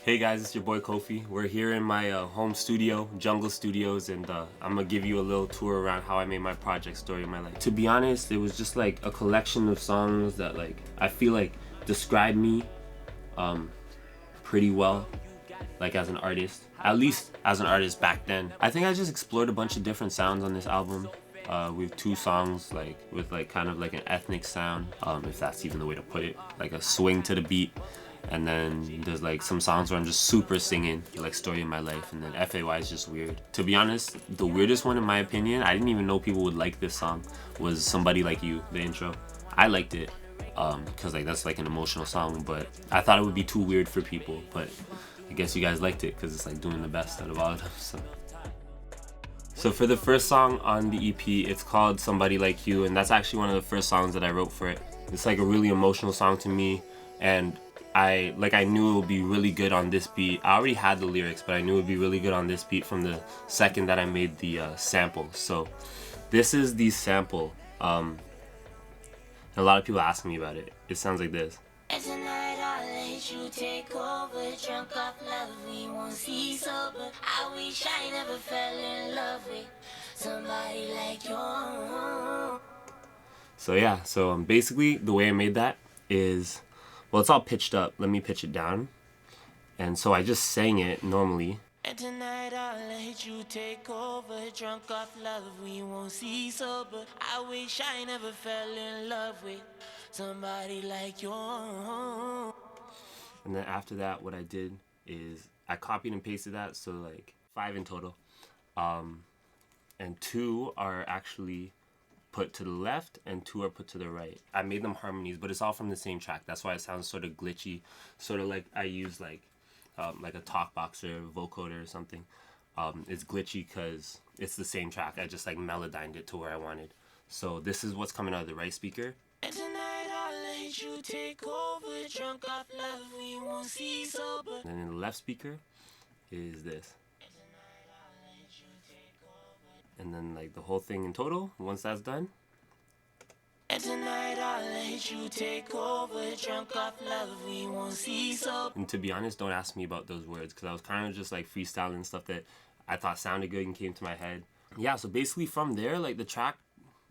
Hey guys, it's your boy Kofi. We're here in my home studio, Jungle Studios, and I'm gonna give you a little tour around how I made my project Story of My Life. To be honest, it was just like a collection of songs that I feel like describe me pretty well, like as an artist, at least as an artist back then. I think I just explored a bunch of different sounds on this album. We have two songs with kind of like an ethnic sound, if that's even the way to put it, like a swing to the beat. And then there's like some songs where I'm just super singing, like Story of My Life, and then FAY is just weird. To be honest, the weirdest one in my opinion, I didn't even know people would like this song, was Somebody Like You, the intro. I liked it, because that's like an emotional song, but I thought it would be too weird for people, but I guess you guys liked it because it's like doing the best out of all of them. So for the first song on the EP, it's called Somebody Like You, and that's actually one of the first songs that I wrote for it. It's like a really emotional song to me, and I knew it would be really good on this beat. I already had the lyrics, but I knew it would be really good on this beat from the second that I made the sample. So this is the sample. A lot of people ask me about it. It sounds like this. And tonight I'll let you take over. Drunk off love, we won't see sober. I wish I never fell in love with somebody like you. So yeah, basically the way I made that is, well, it's all pitched up. Let me pitch it down. And so I just sang it normally. And tonight I'll let you take over. Drunk off love, we won't see sober. I wish I never fell in love with somebody like you. And then after that, what I did is I copied and pasted that, so like 5 in total. And 2 are actually put to the left and 2 are put to the right. I made them harmonies, but it's all from the same track. That's why it sounds sort of glitchy, sort of like I use like a talk box or vocoder or something. It's glitchy because it's the same track. I just like melodined it to where I wanted. So this is what's coming out of the right speaker. And tonight I'll let you take over. Drunk off love, we won't see sober. And then in the left speaker is this. And then like the whole thing in total, once that's done. And tonight I'll let you take over. Drunk off love, we won't see so. And to be honest, don't ask me about those words, because I was kind of just like freestyling stuff that I thought sounded good and came to my head. Yeah, so basically from there, like the track,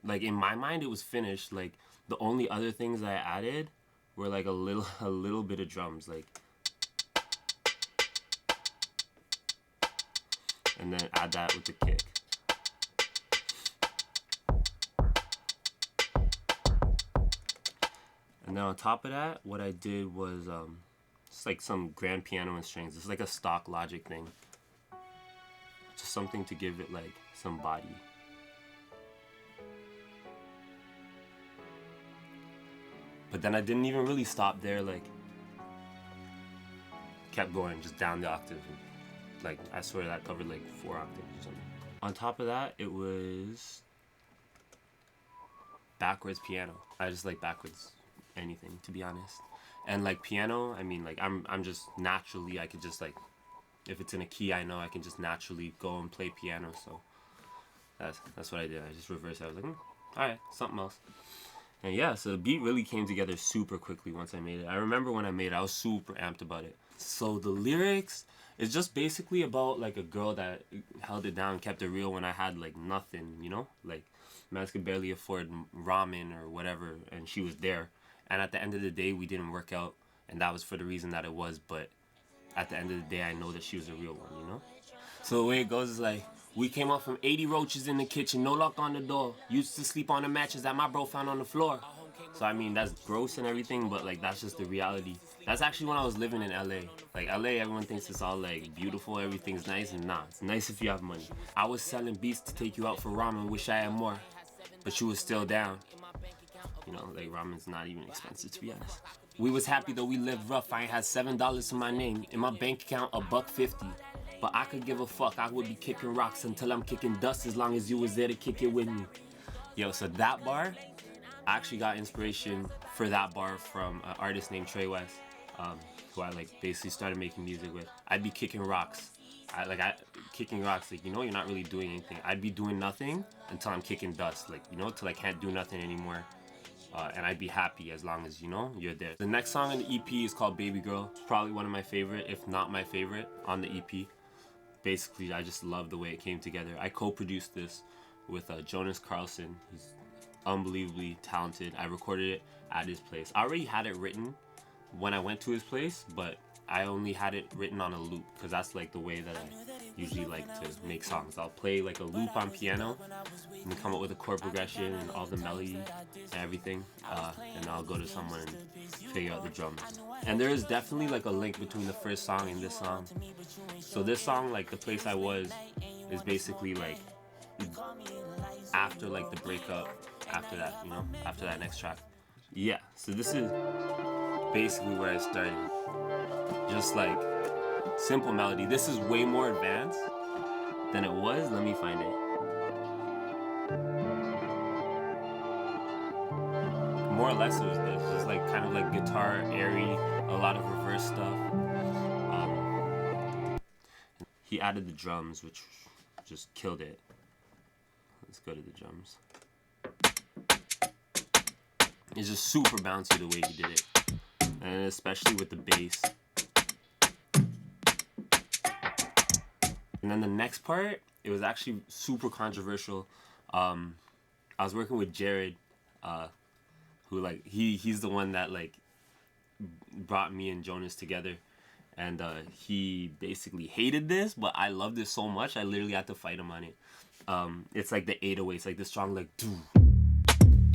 like in my mind it was finished. Like the only other things I added were like a little bit of drums, like, and then add that with the kick. And then on top of that, what I did was just like some grand piano and strings. It's like a stock Logic thing. Just something to give it like some body. But then I didn't even really stop there, like kept going just down the octave. Like I swear that covered like 4 octaves or something. On top of that, it was backwards piano. I just like backwards anything, to be honest. And like piano, I mean, like I'm just naturally, I could just like, if it's in a key I know, I can just naturally go and play piano. So that's what I did. I just reversed it. I was like, all right, something else. And yeah, so the beat really came together super quickly once I made it. I remember when I made it, I was super amped about it. So the lyrics is just basically about like a girl that held it down, kept it real when I had like nothing, you know? Like, man could barely afford ramen or whatever, and she was there. And at the end of the day, we didn't work out, and that was for the reason that it was. But at the end of the day, I know that she was a real one, you know? So the way it goes is like, we came up from 80 roaches in the kitchen, no lock on the door. Used to sleep on the mattress that my bro found on the floor. So I mean, that's gross and everything, but like that's just the reality. That's actually when I was living in LA. Like LA, everyone thinks it's all like beautiful, everything's nice, and nah, it's nice if you have money. I was selling beats to take you out for ramen, wish I had more, but you was still down. You know, like ramen's not even expensive, to be honest. We was happy though, we lived rough. I ain't had $7 to my name. In my bank account, $1.50. But I could give a fuck. I would be kicking rocks until I'm kicking dust, as long as you was there to kick it with me. Yo, so that bar, I actually got inspiration for that bar from an artist named Trey West, who I like basically started making music with. I'd be kicking rocks. Kicking rocks, like, you know, you're not really doing anything. I'd be doing nothing until I'm kicking dust, like, you know, till I can't do nothing anymore. and I'd be happy as long as, you know, you're there. The next song on the EP is called Baby Girl. It's probably one of my favorite, if not my favorite, on the EP. Basically, I just love the way it came together. I co-produced this with Jonas Carlson. He's unbelievably talented. I recorded it at his place. I already had it written when I went to his place, but I only had it written on a loop because that's like the way that I usually like to make songs. I'll play like a loop on piano and come up with a chord progression and all the melody and everything, and I'll go to someone and figure out the drums. And there is definitely like a link between the first song and this song. So this song, like The Place I Was, is basically like after like the breakup, after that, you know, after that next track. Yeah, so this is basically where I started. Just like simple melody. This is way more advanced than it was. Let me find it. More or less it was this. Just like kind of like guitar airy, a lot of reverse stuff. He added the drums, which just killed it. Let's go to the drums. It's just super bouncy the way he did it, and especially with the bass. And then the next part, it was actually super controversial. I was working with Jared, who like he's the one that like brought me and Jonas together, and he basically hated this, but I loved it so much I literally had to fight him on it. It's like the 808s, like the strong like doo.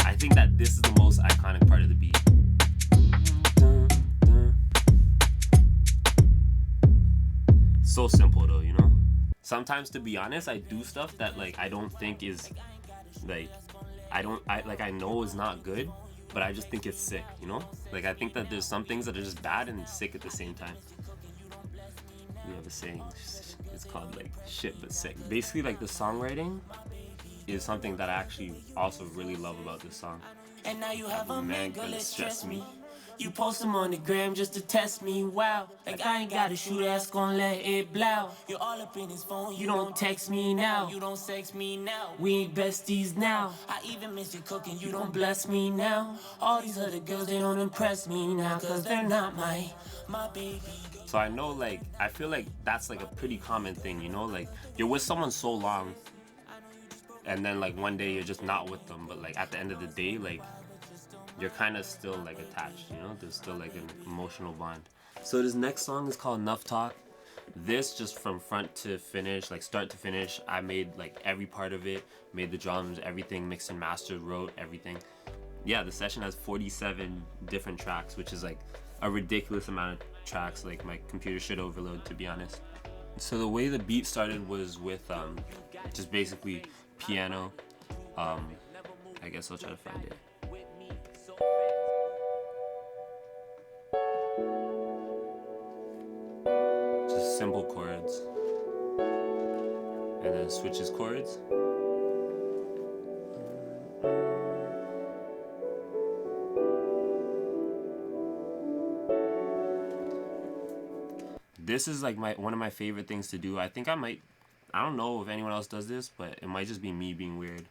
I think that this is the most iconic part of the beat. So simple though, you know? Sometimes, to be honest, I do stuff that like I don't think is like I know is not good, but I just think it's sick, you know? Like I think that there's some things that are just bad and sick at the same time. We have a saying, it's called like shit but sick. Basically like the songwriting is something that I actually also really love about this song. And now you have a man gonna stress me. You post him on the gram just to test me, wow. Like I ain't got a shoot ass gon' let it blow. You're all up in his phone, you don't text me now. You don't sex me now, we ain't besties now. I even miss you cooking, you don't bless me now. All these other girls, they don't impress me now, cause they're not my baby. So I know like, I feel like that's like a pretty common thing, you know? Like you're with someone so long, and then like one day you're just not with them, but like at the end of the day, like you're kind of still like attached, you know? There's still like an emotional bond. So this next song is called Enough Talk. This just from front to finish, like start to finish, I made like every part of it, made the drums, everything, mixed and mastered, wrote everything. Yeah, the session has 47 different tracks, which is like a ridiculous amount of tracks. Like my computer should overload, to be honest. So the way the beat started was with just basically piano. I guess I'll try to find it. Just simple chords, and then switches chords. This is like one of my favorite things to do. I think I don't know if anyone else does this, but it might just be me being weird.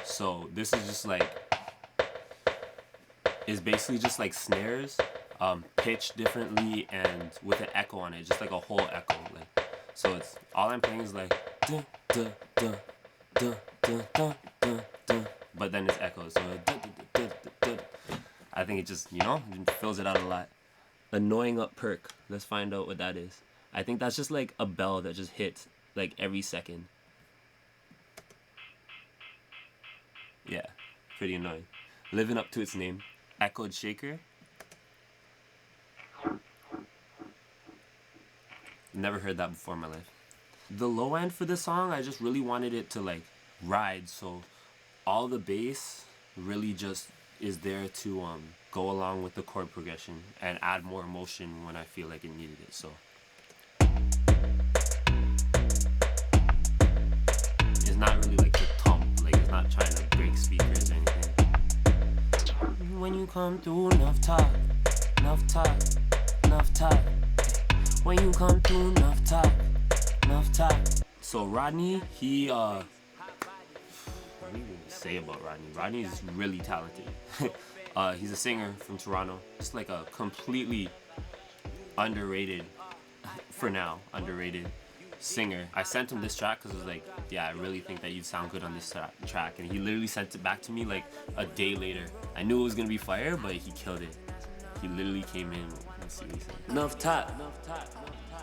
So this is just like, it's basically just like snares, pitched differently and with an echo on it, just like a whole echo. Like, so it's all I'm playing is like duh, duh, duh, duh, duh, duh, duh, duh, but then it's echoes. So duh, duh, duh, duh, duh. I think it just, you know, it fills it out a lot. Annoying up perk. Let's find out what that is. I think that's just like a bell that just hits like every second. Yeah, pretty annoying. Living up to its name. Echoed shaker. Never heard that before in my life. The low end for this song, I just really wanted it to like ride, so all the bass really just is there to go along with the chord progression and add more emotion when I feel like it needed it. So it's not really like the thump, like it's not trying to break speakers or anything. When you come through, enough talk, enough talk, enough talk. When you come through, enough talk, enough talk. So Rodney, he what do you even say about Rodney? Rodney is really talented. He's a singer from Toronto. Just like a completely underrated, for now, underrated singer. I sent him this track because I was like, yeah, I really think that you'd sound good on this track. And he literally sent it back to me like a day later. I knew it was gonna be fire, but he killed it. He literally came in. Let's see what he said. Enough top.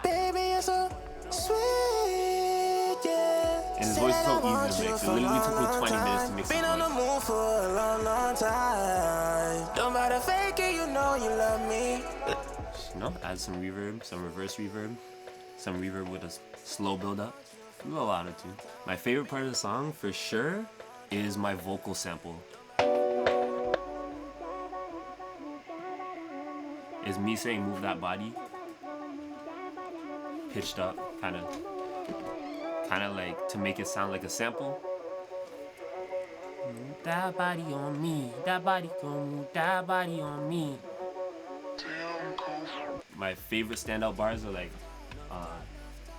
Baby, you're so sweet, yeah. And his voice is so easy to mix. It literally took me 20 minutes to mix his voice. Been on the move for a long, long time. Don't matter fake it, you know you love me. You know, add some reverb, some reverse reverb, some reverb with a slow build up, a little auto-tune. My favorite part of the song, for sure, is my vocal sample. Is me saying move that body, pitched up, kind of like to make it sound like a sample. Move that body on me, that body gon' move that body on me. My favorite standout bars are like,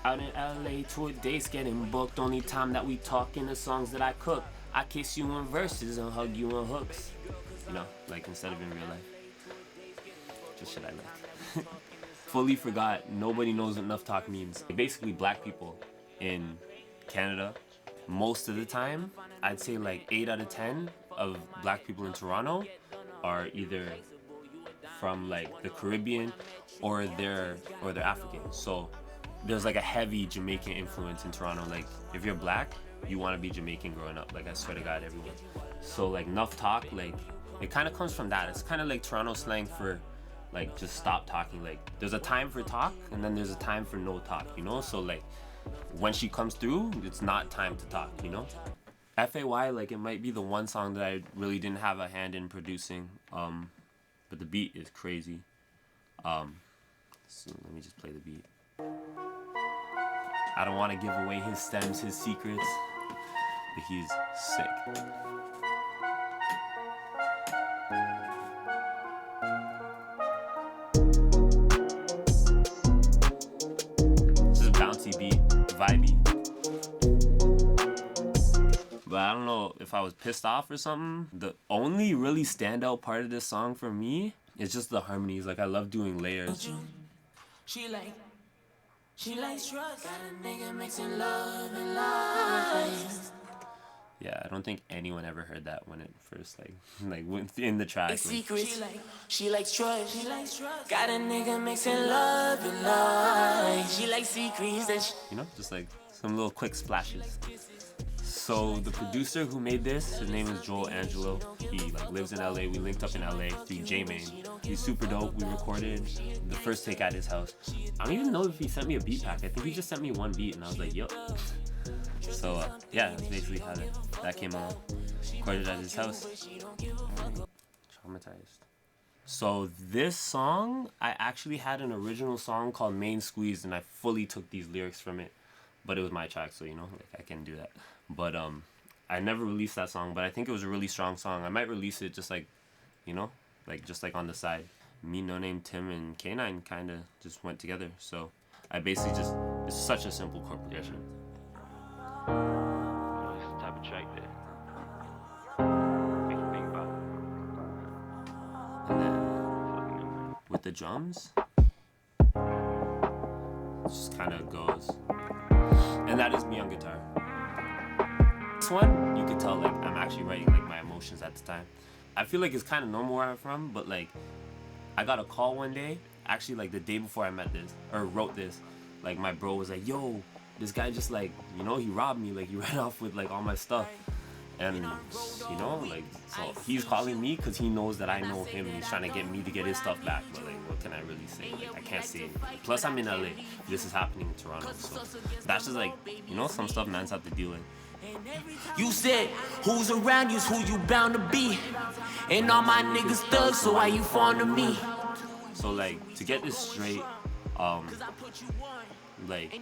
out in LA, tour dates getting booked. Only time that we talk in the songs that I cook. I kiss you in verses and hug you in hooks. You know, like instead of in real life. Just shit I like. Fully forgot, nobody knows what enough talk means. Basically, black people in Canada, most of the time, I'd say like 8 out of 10 of black people in Toronto are either from like the Caribbean or they're African. So there's like a heavy Jamaican influence in Toronto. Like if you're black, you want to be Jamaican growing up. Like I swear to God, everyone. So like enough talk, like it kind of comes from that. It's kind of like Toronto slang for like just stop talking. Like there's a time for talk and then there's a time for no talk, you know? So like when she comes through, it's not time to talk, you know? FAY, like it might be the one song that I really didn't have a hand in producing, but the beat is crazy. So let me just play the beat. I don't want to give away his stems, his secrets, but he's sick. This is a bouncy beat, vibey. But I don't know if I was pissed off or something. The only really standout part of this song for me is just the harmonies. Like I love doing layers. She likes trust. Got a nigga mixing love and lies. Yeah, I don't think anyone ever heard that when it first like went in the track. Like, she likes trust. Got a nigga mixing love and lies. She likes secrets and you know, just like some little quick splashes. So the producer who made this, his name is Joel Angelo. He like lives in LA. We linked up in LA through J-Main. He's super dope. We recorded the first take at his house. I don't even know if he sent me a beat pack. I think he just sent me one beat and I was like, yup. So yeah, that's basically how that came along. Recorded at his house. Traumatized. So this song, I actually had an original song called Main Squeeze and I fully took these lyrics from it. But it was my track, so you know, like I can do that. But I never released that song, but I think it was a really strong song. I might release it just like, you know, like just like on the side. Me, No Name, Tim, and K9 kind of just went together. So I basically just, it's such a simple chord progression. You know, it's the type of track that make you think about it. And then with the drums, it just kind of goes. And that is me on guitar. This one, you could tell like I'm actually writing like my emotions at the time. I feel like it's kind of normal where I'm from, but like I got a call one day, actually like the day before I met this, or wrote this, like my bro was like, yo, this guy just like, you know, he robbed me, like he ran off with like all my stuff. And you know, like, so he's calling me because he knows that I know him and he's trying to get me to get his stuff back. But like, what can I really say? Like, I can't say anything. Plus I'm in LA. This is happening in Toronto. So that's just like, you know, some stuff mans have to deal with. You said, who's around you's who you bound to be. And all my niggas thugs, so why you fond of me? So like, to get this straight, like,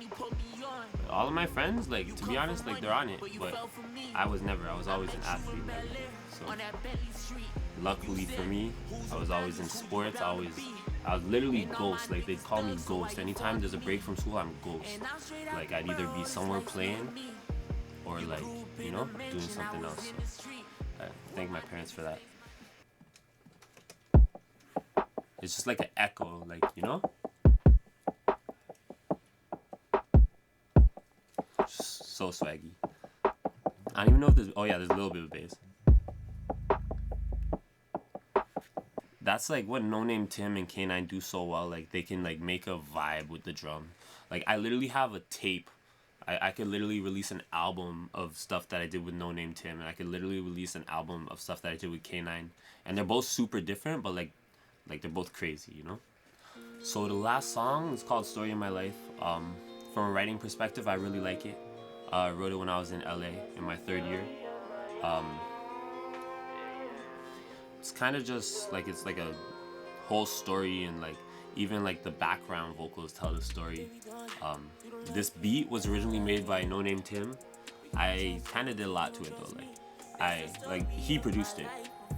all of my friends, like, to be honest, like, they're on it, but I was always an athlete. So luckily for me, I was always in sports. I was literally ghost. Like, they'd call me ghost. Anytime there's a break from school, I'm ghost. Like, I'd either be somewhere playing or like you know, doing something else. So I thank my parents for that. It's just like an echo, like, you know? Just so swaggy. I don't even know if there's, oh yeah, there's a little bit of bass. That's like what No Name Tim and K9 do so well. Like they can like make a vibe with the drum. Like I literally have a tape. I could literally release an album of stuff that I did with No Name Tim, and I could literally release an album of stuff that I did with K9. And they're both super different, but like they're both crazy, you know? So the last song is called Story of My Life. From a writing perspective, I really like it. I wrote it when I was in LA in my 3rd year. It's kind of just like, it's like a whole story, and like even like the background vocals tell the story. This beat was originally made by No Name Tim. I kind of did a lot to it though. He produced it,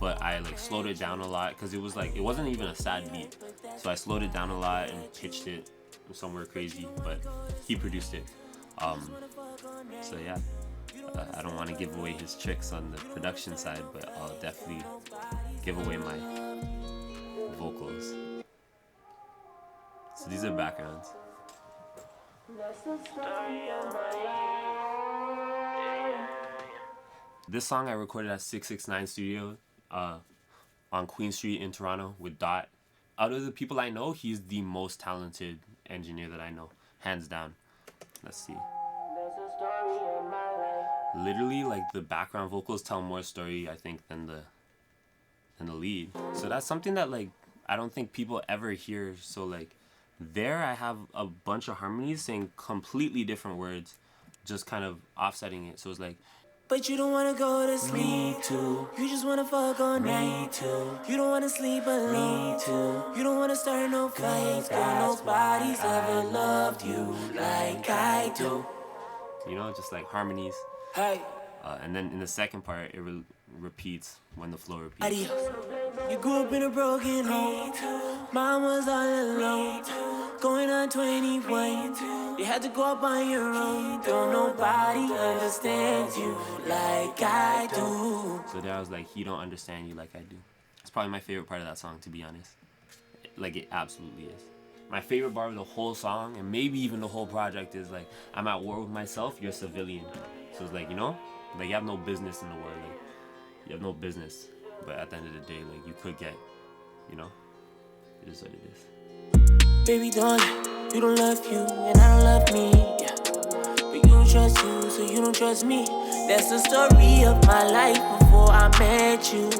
but I like slowed it down a lot because it was like, it wasn't even a sad beat. So I slowed it down a lot and pitched it somewhere crazy, but he produced it. So yeah, I don't want to give away his tricks on the production side, but I'll definitely give away my vocals. So these are backgrounds. This song I recorded at 669 Studio on Queen Street in Toronto with Dot. Out of the people I know, he's the most talented engineer that I know, hands down. Let's see. Literally, like the background vocals tell more story, I think, than the lead. So that's something that like I don't think people ever hear. So like there I have a bunch of harmonies saying completely different words, just kind of offsetting it. So it's like, but you don't wanna go to sleep. Me too. You just wanna fuck all night. Me too. You don't wanna sleep alone. Me too. You don't wanna start no fights. Girl, nobody's ever loved you like I do. You know, just like harmonies. Hey. And then in the second part, it repeats when the flow repeats. Adios. You grew up in a broken home. Mom was all alone. Going on 21. You had to go up on your own. Don't nobody understand you like I do. So there I was like, he don't understand you like I do. It's probably my favorite part of that song, to be honest. Like, it absolutely is. My favorite part of the whole song, and maybe even the whole project, is like, I'm at war with myself, you're a civilian. So it's like, you know, like you have no business in the world. Like, you have no business. But at the end of the day, like, you could get, you know, it is what it is. Baby, darling, you don't love you, and I don't love me. Yeah. But you don't trust you, so you don't trust me. That's the story of my life before I met you.